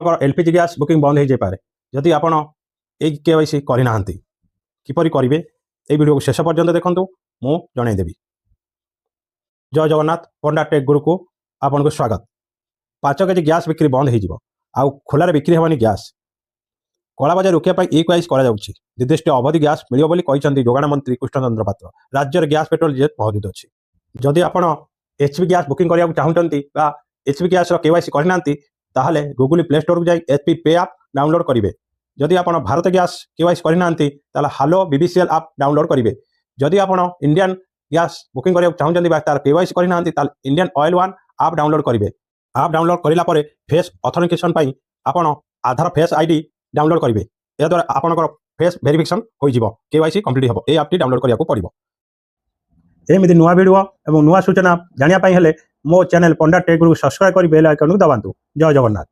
LPG gas booking बंद हो जाए जदि आपण ये केवाईसी करना किपर करेंगे ये वीडियो को शेष पर्यंत देखूँ मु जनईदेवी। जय जगन्नाथ पंडा टेक गुरु को आपन को स्वागत। 5 केजी गैस बिक्री बंद हो खोलार बिक्री हेनी गैस कलाबाजार रोकने ई क्वाइस निर्दिष्ट अवधि गैस मिले जोगाण मंत्री कृष्णचंद्र पात्र। राज्य में गैस पेट्रोल डीजल मौजूद अच्छी जदि आप एचपी गैस बुकिंग करने चाहते एचपी गैस केवाईसी करना ताहले गूगल प्ले स्टोर को जाए एचपी पे आप डाउनलोड करेंगे। जदि आप भारत गैस केवाईसी करना ताहले हालो बीबीसीएल आप डाउनलोड करेंगे। जदि आप इंडियन गैस बुकिंग करने चाहते तार केवाईसी करना इंडियन ऑयल वन आप डाउनलोड करेंगे। आप डाउनलोड कराला फेस ऑथेंटिकेशन आप आधार फेस आईडी डाउनलोड करेंगे। या द्वारा आपंकर फेस वेरिफिकेशन हो केवाईसी कंप्लीट हम ये आपटी डाउनलोड करने पड़ो। एमती नुआ वीडियो और नुआ सूचना जानापी हेले मो चैनल पंडा टेक गुरु सब्सक्राइब कर बेल आइकन को दबातु। जय जगन्नाथ।